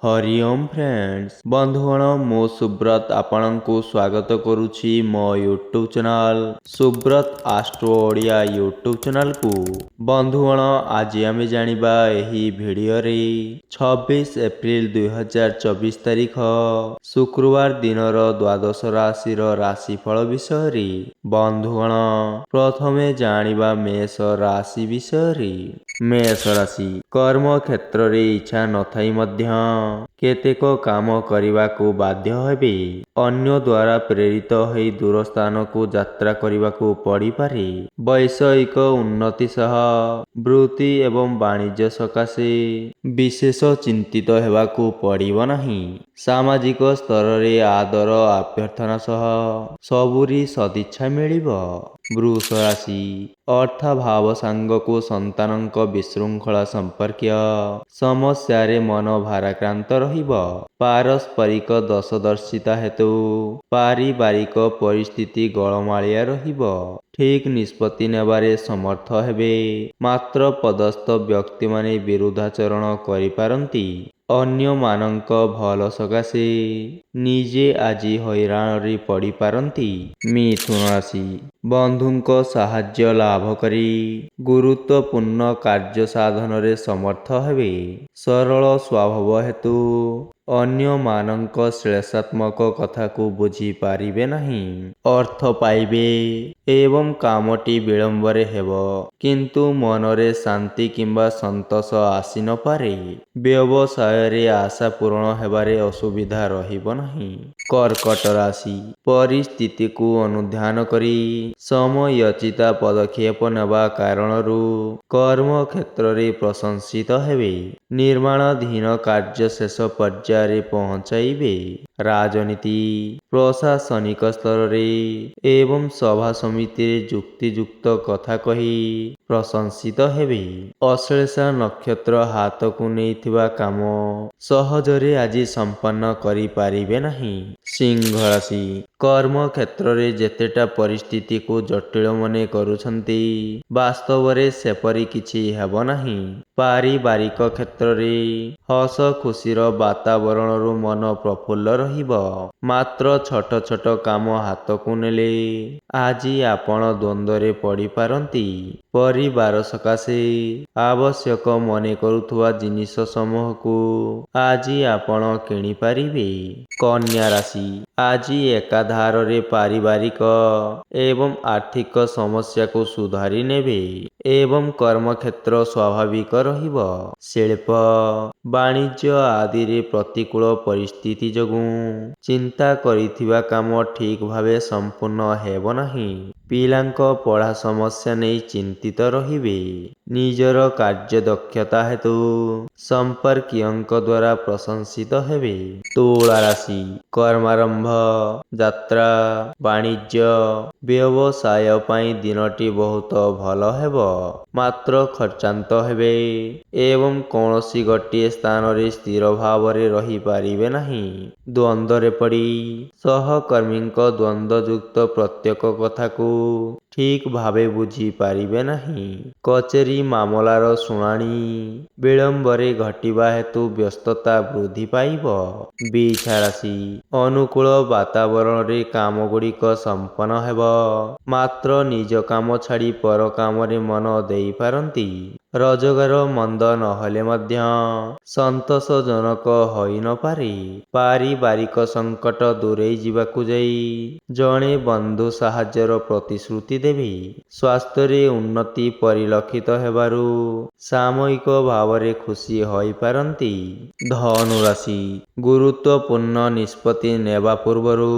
Hariom friends बंधुगण मो सुब्रत आपणको स्वागत करुछि मो YouTube channel Subrata astro Odia YouTube channel को। बंधुगण आज आमे जानिबा एही भिडियो रे 26 एप्रिल 2024 तारिख शुक्रवार दिनर द्वादश राशि राशिफल विषय रे। बंधुगण प्रथमे जानिबा मेष राशि विषय रे। मेष राशि कर्म क्षेत्र रे इच्छा नथाई मध्य केतेक काम करिबाकू बाध्य हेबे। अन्य द्वारा प्रेरित होई दूर स्थान को यात्रा करिबाकू पड़ी पारे। वैषयिक उन्नति सह वृत्ति एवं वाणिज्य सकाशे विशेष चिंतित हेबाकू पड़िब नाही। सामाजिक स्तर रे आदर अभ्यर्थना सह सबुरी सदिच्छा मिलिब। वृष राशि अर्थाभाव सांगको संतानक विशृंखला संपर्कीय समस्या रे मन भाराक्रांत रहिब। पारस्परिक दशदर्शिता हेतु पारिवारिक परिस्थिति गळमालिया रहिब। ठीक निष्पत्ति नेबारे समर्थ हेबे, मात्र पदस्थ व्यक्ति माने विरुद्धाचरण करिपारंती। अन्य मानक भल सकाशे निजे आजी हैराण रे पड़ी पारंती। मिथुन राशि बंधुंको साहाय्य लाभ करी गुरुत्वपूर्ण कार्य साधन रे समर्थ हेबे। सरल स्वभाव हेतु अन्य मानक श्लेषात्मक कथा को बुझी पारिबे नहीं। अर्थ पाइबे एवं कामटी विलंबरे हेबो, किंतु मनरे शांति किंबा संतोष आसी न पारे। व्यवसाय रे आशा पूर्ण हेबारे असुविधा रहिब नहीं। कर्कट राशि परिस्थिति को अनुध्यान करी समयोचिता पदक्षेप नेबा कारणरू कर्म क्षेत्र रे प्रशंसित हेबे। निर्माणाधीन कार्य शेष पर्याय पहुंचाइबे। राजनीति प्रशासनिक स्तर रे एवं सभा समिति रे जुक्तियुक्त कथा कही प्रशंसित हेबे। अश्लेषा नक्षत्र हाथ को नेइथिबा काम सहजरे आज संपन्न करि पारिबे नहीं। सिंह राशि कर्म क्षेत्र रे जेतेटा परिस्थिति को जटिल मने करुछंती वास्तव रे सेपरी किछि हेबो नहीं। पारिवारिक क्षेत्र रे हस खुशीर वातावरण रु मन प्रफुल्ल रहिब। मात्र छोट छोट काम हाथ को नेले आज आपण द्वंद्व रे पड़ी पारंती। परिवार सकाशे आवश्यक मने करुथुवा जिनिस समूह को आज आपण किणी पारिबे। कन्या राशि आज एकाधार रे पारिवारिक एवं आर्थिक समस्या को सुधारी नेबे एवं कर्म क्षेत्र स्वाभाविक रहिब। शिल्प वाणिज्य आदि रे प्रतिकूल परिस्थिति जगु चिंता करिथिबा काम ठीक भावे संपूर्ण हेबो नहीं। पिलांको पढ़ा समस्या नहीं चिंतित रहिबे। निजर कार्य दक्षता हेतु संपर्कीयंक द्वारा प्रशंसित हेबे। तुला राशि कर्मारंभ यात्रा वाणिज्य व्यवसाय पाई दिनटी बहुत भल हेबो, मात्र खर्चांत हेबे एवं कौनसी गोटे स्थान रे स्थिर भाव रे रही पारिबे नहीं। द्वंद्व रे पड़ी सहकर्मींको द्वंद्वयुक्त प्रत्येक कथा को ठीक भावे बुझी पारिबे नहीं। कचेरी मामलार शुणाणी विलंबरे घटिबा हेतु व्यस्तता वृद्धि पाइब। बिछा राशि अनुकूल वातावरण रे काम गुड़िक संपन्न हेब, मात्र निज काम छाड़ी पर काम रे मन देई पारंती। रोजगार मंद नहले मध्य संतोषजनक होई न पारे। पारिवारिक संकट दूरेई जिबाकू जाई जणे बंधु साहाय्यर प्रतिश्रुति देबे। स्वास्थ्य रे उन्नति परिलक्षित हेबारू सामयिक भाव रे खुशी होई पारंती। धनु राशि गुरुत्वपूर्ण निष्पत्ति नेबा पूर्वरू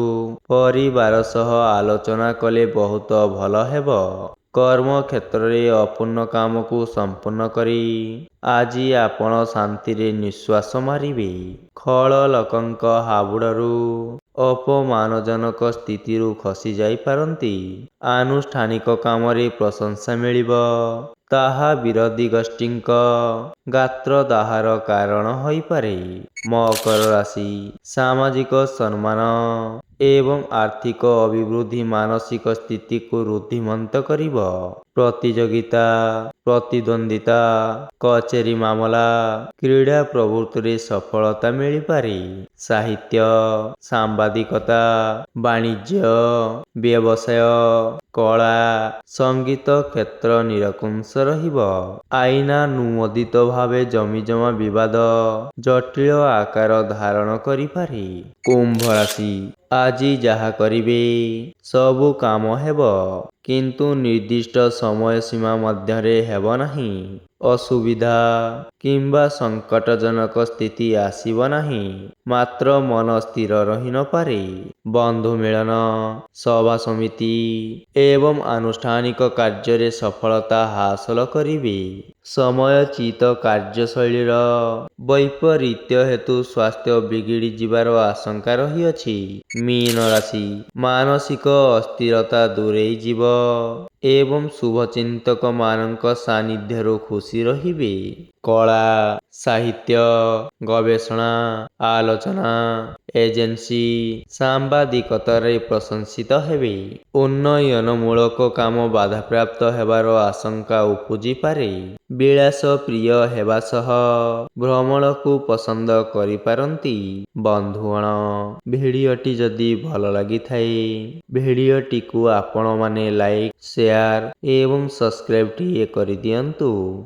परिवार सह आलोचना कले बहुत भल हेबो। कर्म क्षेत्र रे अपूर्ण काम को संपूर्ण करी आज आपण शांति रे निश्वास मारिबे। खल लोकंक हाबुडरू अपमानजनक स्थिति रु खसी जाई पारंती। आनुष्ठानिक काम रे प्रशंसा मिलिब, ताहा विरोधी गोष्ठींक गात्र दाहार कारण होई पारे। मकर राशि सामाजिक सम्मान ଏବଂ ଆର୍ଥିକ ଅଭିବୃଦ୍ଧି ମାନସିକ ସ୍ଥିତିକୁ ରୁଦ୍ଧିମନ୍ତ କରିବ। ପ୍ରତିଯୋଗିତା, ପ୍ରତିଦ୍ୱନ୍ଦ୍ୱିତା, କଚେରୀ ମାମଲା, କ୍ରୀଡ଼ା ପ୍ରଭୃତିରେ ସଫଳତା ମିଳିପାରେ। ସାହିତ୍ୟ, ସାମ୍ବାଦିକତା, ବାଣିଜ୍ୟ, ବ୍ୟବସାୟ, କଳା, ସଙ୍ଗୀତ କ୍ଷେତ୍ର ନିରଙ୍କୁଶ ରହିବ। ଆଇନାନୁମୋଦିତ ଭାବେ ଜମିଜମା ବିବାଦ ଜଟିଳ ଆକାର ଧାରଣ କରିପାରେ। କୁମ୍ଭ ରାଶି, ଆଜି ଯାହା କରିବେ ସବୁ କାମ ହେବ, କିନ୍ତୁ ନିର୍ଦ୍ଦିଷ୍ଟ ସମୟ ସୀମା ମଧ୍ୟରେ ହେବ ନାହିଁ। ଅସୁବିଧା କିମ୍ବା ସଙ୍କଟଜନକ ସ୍ଥିତି ଆସିବ ନାହିଁ, ମାତ୍ର ମନ ସ୍ଥିର ରହିନପାରେ। ବନ୍ଧୁ ମିଳନ, ସଭା ସମିତି ଏବଂ ଆନୁଷ୍ଠାନିକ କାର୍ଯ୍ୟରେ ସଫଳତା ହାସଲ କରିବେ। ସମୟୋଚିତ କାର୍ଯ୍ୟଶୈଳୀର ବୈପରୀତ୍ୟ ହେତୁ ସ୍ୱାସ୍ଥ୍ୟ ବିଗିଡ଼ି ଯିବାର ଆଶଙ୍କା ରହିଅଛି। ମୀନ ରାଶି, ମାନସିକ ଅସ୍ଥିରତା ଦୂରେଇ ଯିବ ଏବଂ ଶୁଭଚିନ୍ତକମାନଙ୍କ ସାନ୍ନିଧ୍ୟରୁ ଖୁସି ରହିବେ। କଳା, ସାହିତ୍ୟ, ଗବେଷଣା, ଆଲୋଚନା, ଏଜେନ୍ସି, ସାମ୍ବାଦିକତାରେ ପ୍ରଶଂସିତ ହେବେ। ଉନ୍ନୟନମୂଳକ କାମ ବାଧାପ୍ରାପ୍ତ ହେବାର ଆଶଙ୍କା ଉପୁଜିପାରେ। ବିଳାସ ପ୍ରିୟ ହେବା ସହ ଭ୍ରମଣକୁ ପସନ୍ଦ କରିପାରନ୍ତି। ବନ୍ଧୁଗଣ, ଭିଡ଼ିଓଟି ଯଦି ଭଲ ଲାଗିଥାଏ, ଭିଡ଼ିଓଟିକୁ ଆପଣମାନେ ଲାଇକ୍, ସେୟାର ଏବଂ ସବସ୍କ୍ରାଇବଟିଏ କରିଦିଅନ୍ତୁ।